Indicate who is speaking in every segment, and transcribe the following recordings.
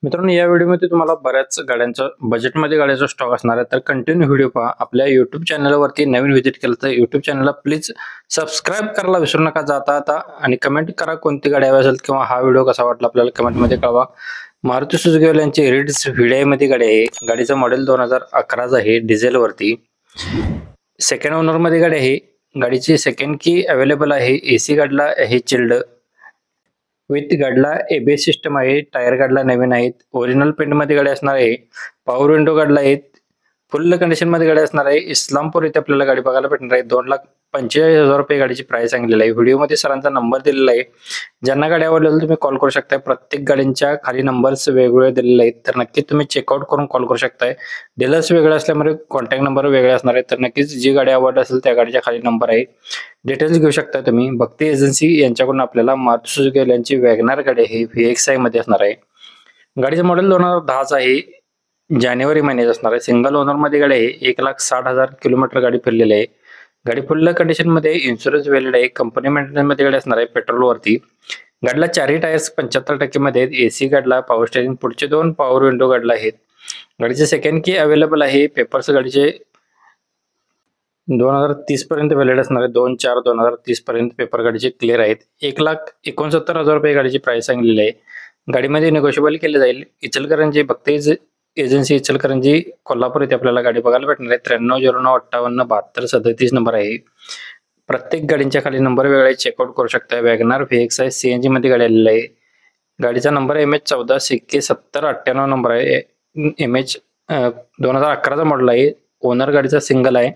Speaker 1: मित्रांनो, या व्हिडिओमध्ये तुम्हाला बऱ्याच गाड्यांचा बजेटमध्ये गाड्याचा स्टॉक असणार आहे, तर कंटिन्यू व्हिडिओ पहा. आपल्या YouTube चॅनलवरती नवीन व्हिजिट केलं तर YouTube चॅनलला प्लीज सबस्क्राईब करायला विसरू नका जाता आता आणि कमेंट करा कोणती गाडी हवी असेल किंवा हा व्हिडिओ कसा वाटला आपल्याला कमेंटमध्ये कळवा. मारुती सुझुकी यांची रिड्स व्हीडीआयमध्ये गाडी आहे. गाडीचं मॉडेल 2011 आहे, डिझेलवरती. सेकंड ओनरमध्ये गाडी आहे. गाडीची सेकंड की अवेलेबल आहे. एसी गाडीला आहे चिल्ड विथ गाडीला एबीएस सिस्टम आहे. टायर गाडीला नवीन आहेत. ओरिजिनल पेंट मध्ये गाडी असणार आहे. पॉवर विंडो गाडीला आहेत. फुल कंडिशन मध्ये गाडी असणार आहे. इस्लामपूर इथे आपल्याला गाडी बघायला भेटणार आहे. 2,45,000 रुपये गाडीची प्राइस सांगितलेली आहे. व्हिडिओमध्ये सरांचा नंबर दिलेला आहे. ज्यांना गाडी आवडली तुम्ही कॉल करू शकता. प्रत्येक गाडींच्या खाली नंबर्स वेगवेगळे दिलेले आहेत, तर नक्की तुम्ही चेकआउट करून कॉल करू शकताय. डीलर्स वेगळे असल्यामुळे कॉन्टॅक्ट नंबर वेगळे असणार आहेत, तर नक्कीच जी गाडी आवडली असेल त्या गाडीच्या खाली नंबर आहे. डिटेल्स घेऊ शकता तुम्ही. भक्ती एजन्सी यांच्याकडून आपल्याला मारुती सुझुकी यांची वॅगनार गाडी आहे, VXI मध्ये असणार आहे. गाडीचं मॉडेल 2010 आहे. जानेवारी महिन्यात असणार आहे. सिंगल ओनर मध्ये गाडी आहे. 1,60,000 किलोमीटर गाडी फिरलेली आहे. गाडी फुल कंडिशन मध्ये इन्शुरन्स व्हॅलिड आहे. कंपनी मेंटेनन्स मध्ये गाडी असणार आहे पेट्रोल वरती. गाडीला चारही टायर्स 75% मध्ये आहेत. एसी गाडीला पॉवर स्टेअरिंग पुढचे 2 पॉवर विंडो गाडीला आहेत. गाडीचे सेकंड की अवेलेबल आहे. पेपर्स गाडीचे 2030 पर्यंत व्हॅलिड असणार आहे. 2/4/2030 पर्यंत पेपर गाडीचे क्लिअर आहेत. 1,69,000 रुपये गाडीची प्राइस सांगितलेली आहे. गाडीमध्ये निगोशिएबल केले जाईल. इचलकरंजी भक्ती एजन्सी इचलकरंजी कोल्हापूर इथे आपल्याला गाडी बघायला भेटणार आहे. 9309587237 नंबर आहे. प्रत्येक गाडींच्या खाली नंबर वेगळे चेकआउट करू शकता. वॅगनार VXI CNG मध्ये गाडी आलेली आहे. गाडीचा नंबर MH14 CK 7098 नंबर आहे. MH 2011चा मॉडेल आहे. ओनर गाडीचा सिंगल आहे.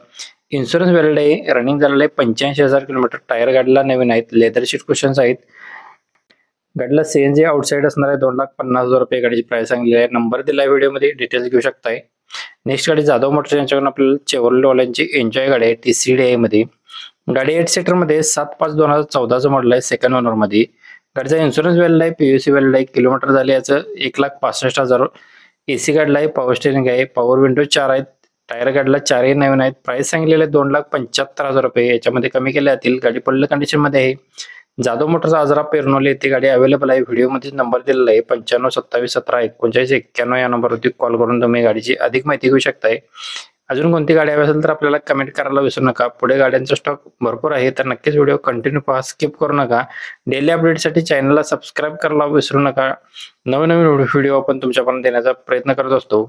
Speaker 1: इन्शुरन्स व्हॅलिड आहे. रनिंग झालेलं आहे 85,000 किलोमीटर. टायर गाडीला नवीन आहेत. लेदर शीट कुशन्स आहेत. गाडीला CNG आउटसाइड असणार आहे. 2,50,000 रुपये गाडीची प्राइस सांगली आहे. नंबर दिलाय व्हिडिओमध्ये, डिटेल्स घेऊ शकताय. नेक्स्ट गाडी जाधव मोटर्स यांच्याकडून आपल्याला चेव्हरले वाल्यांची एन्जॉय गाडी आहे TCDI मध्ये. गाडी 8 सीटर मध्ये 7/5/2014 मॉडेल आहे. सेकंड ओनर मध्ये. गाडीचा इन्शुरन्स व्हॅलिड आहे. PUC व्हॅलिड आहे. किलोमीटर झाले याचं 1,65,000. एसी गाडीला आहे. पॉवर स्टेअरिंग आहे. पॉवर विंडो 4 आहेत. टायर गाडीला 4ही नवीन आहेत. प्राइस सांगितलेलं आहे 2,75,000 रुपये. याच्यामध्ये कमी केले जातील. गाडी फुल कंडिशन मध्ये आहे. जाधव मोटर्स आजरा पेरनोली येथे गाडी अवेलेबल आहे. व्हिडिओमध्ये नंबर दिलेला आहे 9527173991 या नंबरवरती कॉल करून तुम्ही गाडीची अधिक माहिती घेऊ शकताय. अजून कोणती गाडी हवी असेल तर आपल्याला कमेंट करायला विसरू नका. पुढे गाड्यांचा स्टॉक भरपूर आहे, तर नक्कीच व्हिडिओ कंटिन्यू पहा, स्किप करू नका. डेली अपडेटसाठी चॅनलला सबस्क्राईब करायला विसरू नका. नवीन व्हिडिओ आपण तुमच्यापर्यंत देण्याचा प्रयत्न करत असतो.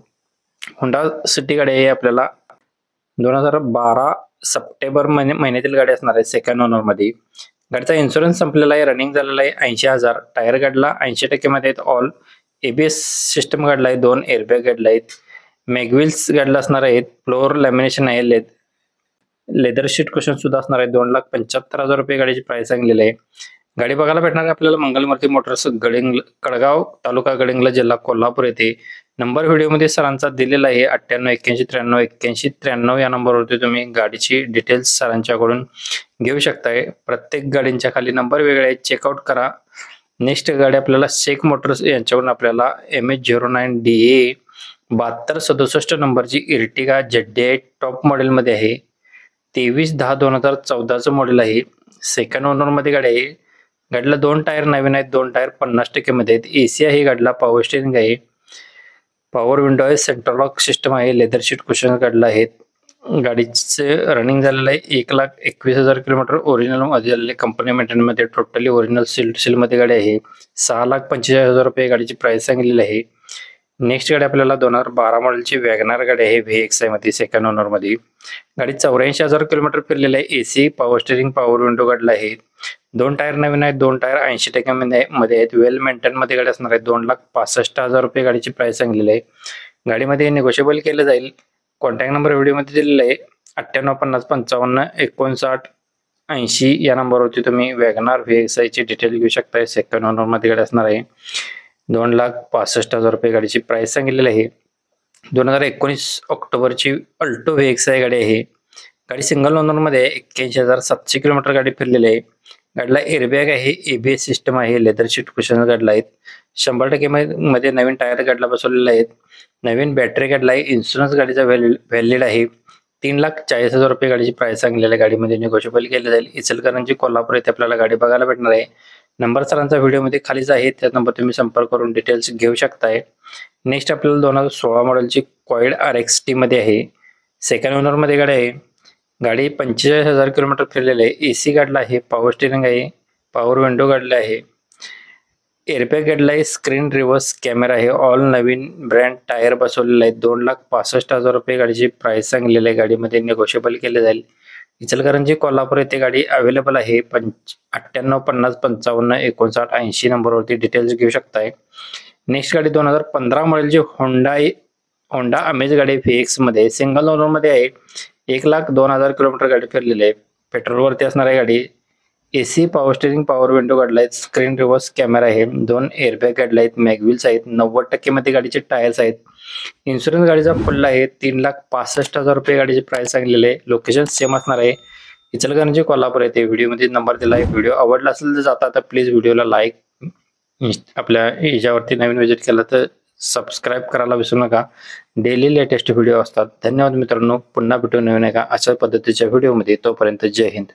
Speaker 1: होंडा सिटी गाडी आहे आपल्याला 2012 सप्टेंबर महिन्यातील गाडी असणार आहे. सेकंड ओनर मध्ये. गाडीचा इन्शुरन्स संपलेला आहे. रनिंग झालेला आहे 80,000. टायर गाडीला 80% मध्ये आहेत. ऑल ABS सिस्टम गाडीला आहे. 2 एअरबॅग गाडीला आहेत. मॅगविल्स गाडीला असणार आहेत. फ्लोअर लॅमिनेशन आहे. लेदर शीट कुशन सुद्धा असणार आहे. 2,75,000 रुपये गाडीची प्राइस सांगलेली आहे. गाडी बघायला भेटणार आहे आपल्याला मंगलमूर्ती मोटर्स कडगाव तालुका गडिंग्लज जिल्हा कोल्हापूर येथे. नंबर व्हिडिओमध्ये सरांचा दिलेला आहे 9881938193 या नंबरवरती तुम्ही गाडीची डिटेल्स सरांच्याकडून घेऊ शकताय. प्रत्येक गाडींच्या खाली नंबर वेगळे आहेत. चेकआउट करा. नेक्स्ट गाडी आपल्याला शेख मोटर्स यांच्याकडून आपल्याला MH09DA 7267 नंबरची इर्टिगा ZDI टॉप मॉडेल मध्ये आहे. 23/10/2014 मॉडेल आहे. सेकंड ओनर मध्ये गाडी आहे. गाडीला 2 टायर नवीन आहेत. 2 टायर 50% मध्ये आहेत. AC आहे. गाडीला पॉवर स्टेअरिंग आहे. पॉवर विंडो आहे. सेंट्रल लॉक सिस्टम आहे. लेदर शीट कुशन गाडीला आहेत. गाडीचे रनिंग झालेलं आहे 1,21,000 किलोमीटर. ओरिजिनल मध्ये झालेले कंपनी मेंटेनन्स मध्ये टोटली ओरिजिनल सील मध्ये गाडी आहे. 6,45,000 रुपये गाडीची प्राइस सांगितलेली आहे. नेक्स्ट गाडी आपल्याला 2012 मॉडेलची वॅगनार गाडी आहे VXI मध्ये. सेकंड ओनर मध्ये. गाडी 84,000 किलोमीटर फिरलेली आहे. AC power steering power window गाडीला आहे. 2 टायर नवीन आहेत. 2 टायर 80% मध्ये आहेत. वेल मेंटेन मध्ये गाडी असणार आहे. 2,65,000 रुपये गाडीची प्राइस सांगलेली आहे. गाडीमध्ये निगोशिएबल केलं जाईल. कॉन्टॅक्ट नंबर व्हिडिओमध्ये दिलेला आहे 9850555980 या नंबरवरती तुम्ही वॅगनार VXI ची डिटेल घेऊ शकता. सेकंड ओनर मध्ये गाडी असणार आहे. 2,65,000 रुपये गाडीची प्राइस सांगितलेली आहे. 2019 ऑक्टोबरची अल्टो VXI गाडी आहे. गाडी सिंगल ओनर मध्ये 81,700 किलोमीटर गाडी फिरलेली आहे. गाडीला एअरबॅग आहे. ABS सिस्टम आहे. लेदर शीट कुशन गाडीला आहेत. 100% मध्ये नवीन टायर गाडीला बसवलेले आहेत. नवीन बॅटरी गाडीला आहे. इन्शुरन्स गाडीचा व्हॅलिड आहे. 3,40,000 रुपये गाडीची प्राइस सांगलेली आहे. गाडीमध्ये निगोशिएबल केले जाईल. इचलकरंजी कोल्हापूर येथे आपल्याला गाडी बघायला भेटणार आहे. नंबर सरांचा व्हिडिओमध्ये खालीच आहे, त्या नंबर तुम्ही संपर्क करून डिटेल्स घेऊ शकताय. नेक्स्ट आपल्याला 2016 मॉडेलची क्वाइड RXT मध्ये आहे. सेकंड ओनरमध्ये गाडी आहे. गाडी 45,000 किलोमीटर फिरलेली आहे. AC गाडीला आहे, पॉवर स्टिअरिंग आहे, पॉवर विंडो गाडीला आहे, एअरबॅग गाडीला आहे, स्क्रीन रिव्हर्स कॅमेरा आहे, ऑल नवीन ब्रँड टायर बसवलेले आहेत. 2,65,000 रुपये गाडीची प्राइस सांगलेली आहे. गाडीमध्ये नेगोशिएबल केले जाईल. इचलकरंजी कोल्हापूर येथे गाडी अवेलेबल आहे. 98 50 55 59 80 नंबरवरती डिटेल्स घेऊ शकताय. नेक्स्ट गाडी 2015 मॉडेलची होंडा अमेज गाडी VX मध्ये सिंगल ओनर मध्ये आहे. 1,02,000 किलोमीटर गाडी फिरलेली आहे. पेट्रोलवरती असणार आहे गाडी. AC power steering power window गाडीला आहेत, स्क्रीन रिव्हर्स कॅमेरा आहे, 2 एअरबॅग गाडीला आहेत, मॅगव्हील्स आहेत, 90% मध्ये गाडीचे टायर्स आहेत. इन्शुरन्स गाडीचा फुल आहे. 3,65,000 रुपये गाडीची प्राइस सांगलेली आहे. लोकेशन सेम असणार आहे. इचलकरंजी कोल्हापूर येथे व्हिडिओमध्ये नंबर दिला आहे. व्हिडिओ आवडला असेल तर जाता तर प्लीज व्हिडिओला लाईक, आपल्या याच्यावरती नवीन विजिट केलं तर सबस्क्राईब करायला विसरू नका. डेली लेटेस्ट व्हिडिओ असतात. धन्यवाद मित्रांनो. पुन्हा भेटू नवीन एका अशा पद्धतीच्या व्हिडिओमध्ये. तोपर्यंत जय हिंद.